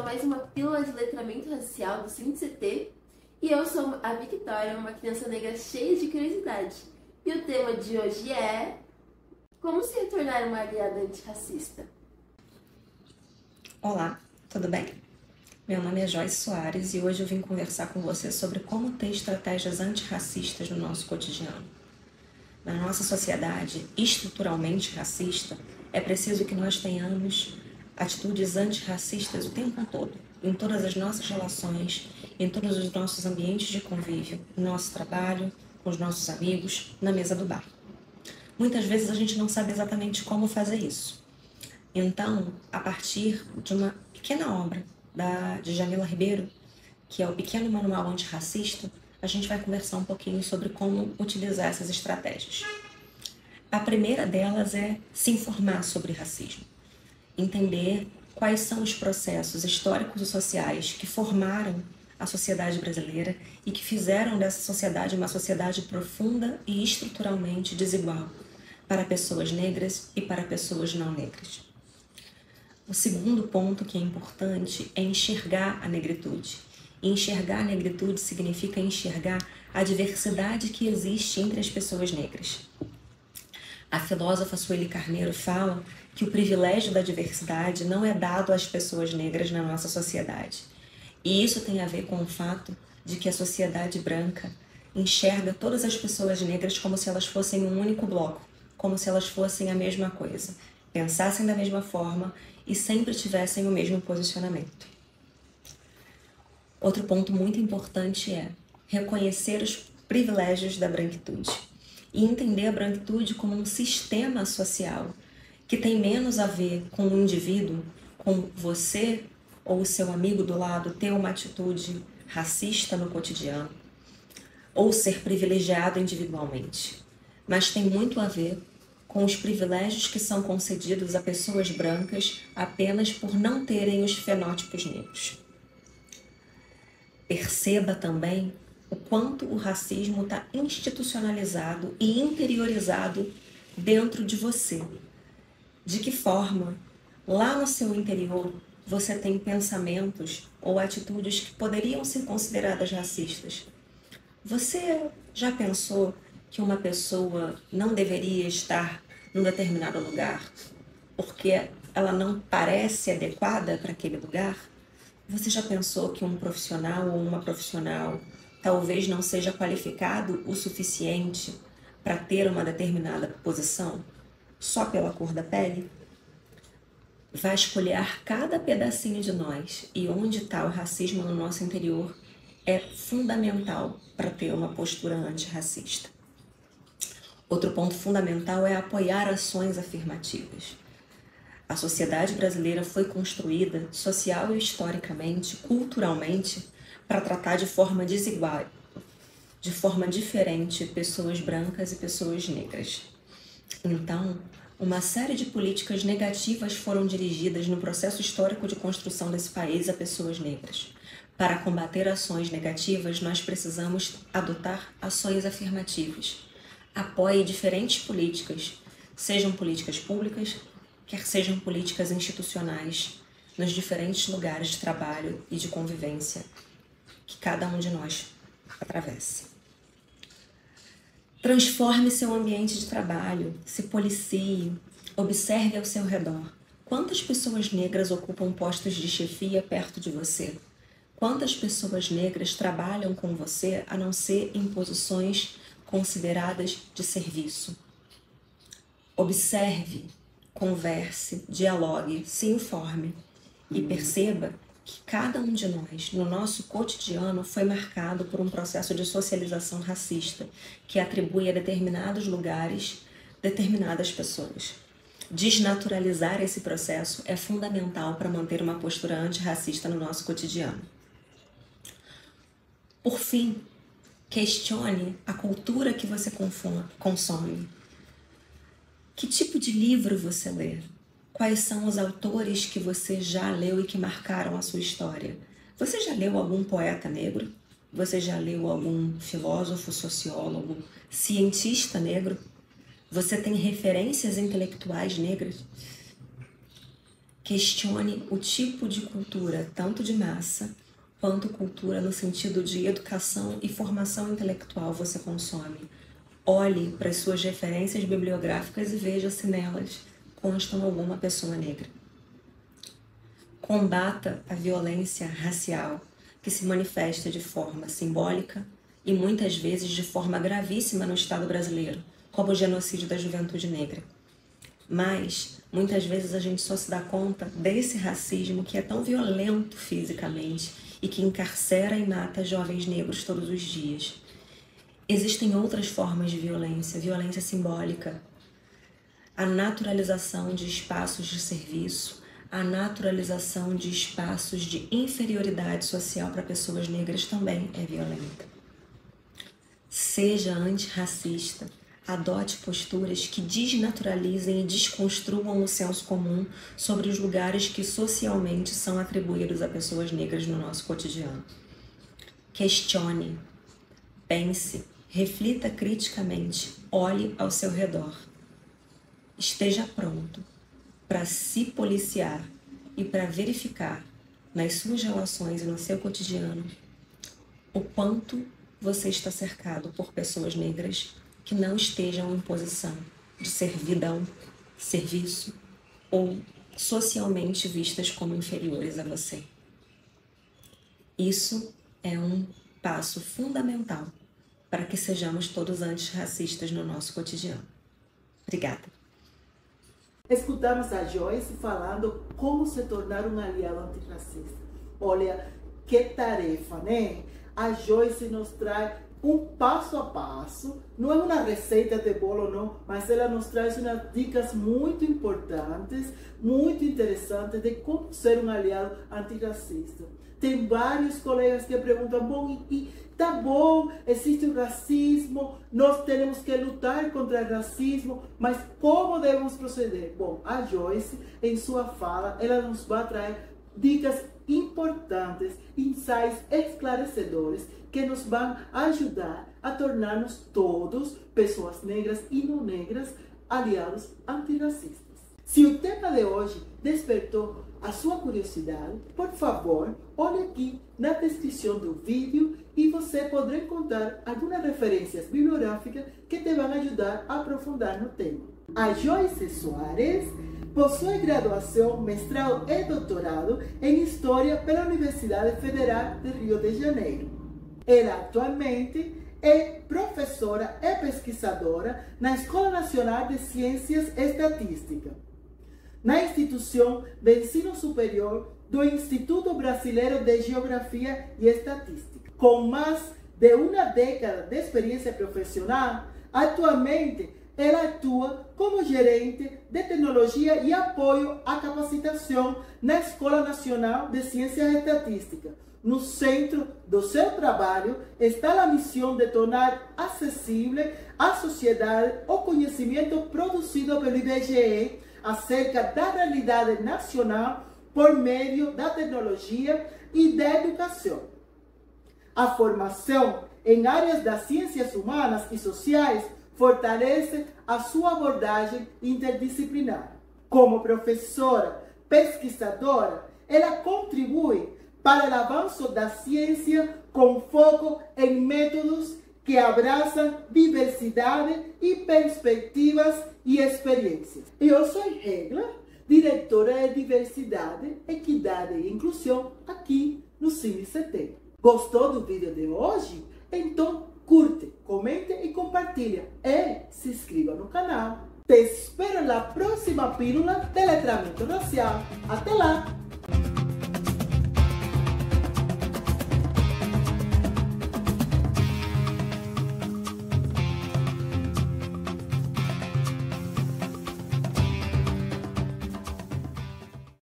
mais uma pílula de letramento racial do SINCT e eu sou a Victoria, uma criança negra cheia de curiosidade. E o tema de hoje é como se tornar uma aliada antirracista. Olá, tudo bem? Meu nome é Joyce Soares e hoje eu vim conversar com você sobre como ter estratégias antirracistas no nosso cotidiano. Na nossa sociedade estruturalmente racista, é preciso que nós tenhamos atitudes antirracistas o tempo todo, em todas as nossas relações, em todos os nossos ambientes de convívio, no nosso trabalho, com os nossos amigos, na mesa do bar. Muitas vezes a gente não sabe exatamente como fazer isso. Então, a partir de uma pequena obra de Jamila Ribeiro, que é o Pequeno Manual Antirracista, a gente vai conversar um pouquinho sobre como utilizar essas estratégias. A primeira delas é se informar sobre racismo. Entender quais são os processos históricos e sociais que formaram a sociedade brasileira e que fizeram dessa sociedade uma sociedade profunda e estruturalmente desigual para pessoas negras e para pessoas não negras. O segundo ponto que é importante é enxergar a negritude. E enxergar a negritude significa enxergar a diversidade que existe entre as pessoas negras. A filósofa Sueli Carneiro fala que o privilégio da diversidade não é dado às pessoas negras na nossa sociedade. E isso tem a ver com o fato de que a sociedade branca enxerga todas as pessoas negras como se elas fossem um único bloco, como se elas fossem a mesma coisa, pensassem da mesma forma e sempre tivessem o mesmo posicionamento. Outro ponto muito importante é reconhecer os privilégios da branquitude e entender a branquitude como um sistema social que tem menos a ver com o indivíduo, com você ou o seu amigo do lado ter uma atitude racista no cotidiano ou ser privilegiado individualmente, mas tem muito a ver com os privilégios que são concedidos a pessoas brancas apenas por não terem os fenótipos negros. Perceba também o quanto o racismo está institucionalizado e interiorizado dentro de você. De que forma, lá no seu interior, você tem pensamentos ou atitudes que poderiam ser consideradas racistas. Você já pensou que uma pessoa não deveria estar num determinado lugar porque ela não parece adequada para aquele lugar? Você já pensou que um profissional ou uma profissional talvez não seja qualificado o suficiente para ter uma determinada posição só pela cor da pele? Vasculhar cada pedacinho de nós e onde está o racismo no nosso interior é fundamental para ter uma postura antirracista. Outro ponto fundamental é apoiar ações afirmativas. A sociedade brasileira foi construída social e historicamente, culturalmente, para tratar de forma desigual, de forma diferente, pessoas brancas e pessoas negras. Então, uma série de políticas negativas foram dirigidas no processo histórico de construção desse país a pessoas negras. Para combater ações negativas, nós precisamos adotar ações afirmativas. Apoie diferentes políticas, sejam políticas públicas, quer sejam políticas institucionais, nos diferentes lugares de trabalho e de convivência que cada um de nós atravessa. Transforme seu ambiente de trabalho, se policie, observe ao seu redor. Quantas pessoas negras ocupam postos de chefia perto de você? Quantas pessoas negras trabalham com você a não ser em posições consideradas de serviço? Observe, converse, dialogue, se informe e perceba que cada um de nós, no nosso cotidiano, foi marcado por um processo de socialização racista que atribui a determinados lugares determinadas pessoas. Desnaturalizar esse processo é fundamental para manter uma postura antirracista no nosso cotidiano. Por fim, questione a cultura que você consome. Que tipo de livro você lê? Quais são os autores que você já leu e que marcaram a sua história? Você já leu algum poeta negro? Você já leu algum filósofo, sociólogo, cientista negro? Você tem referências intelectuais negras? Questione o tipo de cultura, tanto de massa, quanto cultura no sentido de educação e formação intelectual você consome. Olhe para as suas referências bibliográficas e veja se nelas constam alguma pessoa negra. Combata a violência racial, que se manifesta de forma simbólica e muitas vezes de forma gravíssima no Estado brasileiro, como o genocídio da juventude negra. Mas, muitas vezes a gente só se dá conta desse racismo que é tão violento fisicamente e que encarcera e mata jovens negros todos os dias. Existem outras formas de violência, violência simbólica, a naturalização de espaços de serviço, a naturalização de espaços de inferioridade social para pessoas negras também é violenta. Seja antirracista, adote posturas que desnaturalizem e desconstruam o senso comum sobre os lugares que socialmente são atribuídos a pessoas negras no nosso cotidiano. Questione, pense, reflita criticamente, olhe ao seu redor. Esteja pronto para se policiar e para verificar nas suas relações e no seu cotidiano o quanto você está cercado por pessoas negras que não estejam em posição de servidão, serviço ou socialmente vistas como inferiores a você. Isso é um passo fundamental para que sejamos todos antirracistas no nosso cotidiano. Obrigada. Escutamos a Joyce falando como se tornar um aliado antirracista. Olha, que tarefa, né? A Joyce nos traz um passo a passo, não é uma receita de bolo não, mas ela nos traz umas dicas muito importantes, muito interessantes de como ser um aliado antirracista. Tem vários colegas que perguntam, bom, tá bom, existe o racismo, nós temos que lutar contra o racismo, mas como devemos proceder? Bom, a Joyce, em sua fala, ela nos vai trazer dicas importantes, insights esclarecedores, que nos vão ajudar a tornar-nos todos, pessoas negras e não negras, aliados antirracistas. Se o tema de hoje despertou a sua curiosidade, por favor, olhe aqui na descrição do vídeo e você poderá encontrar algumas referências bibliográficas que te vão ajudar a aprofundar no tema. A Joyce Soares possui graduação, mestrado e doutorado em História pela Universidade Federal de Rio de Janeiro. Ela atualmente é professora e pesquisadora na Escola Nacional de Ciências Estatísticas, na instituição de ensino superior do Instituto Brasileiro de Geografia e Estatística. Com mais de uma década de experiência profissional, atualmente ela atua como gerente de tecnologia e apoio à capacitação na Escola Nacional de Ciências Estatísticas. No centro do seu trabalho está a missão de tornar acessível à sociedade o conhecimento produzido pelo IBGE acerca da realidade nacional por meio da tecnologia e da educação. A formação em áreas das ciências humanas e sociais fortalece a sua abordagem interdisciplinar. Como professora, pesquisadora, ela contribui para o avanço da ciência com foco em métodos que abraçam diversidade e perspectivas e experiências. Eu sou Regla, diretora de Diversidade, Equidade e Inclusão aqui no CineCT. Gostou do vídeo de hoje? Então curte, comente e compartilha. E se inscreva no canal. Te espero na próxima pílula de letramento racial. Até lá!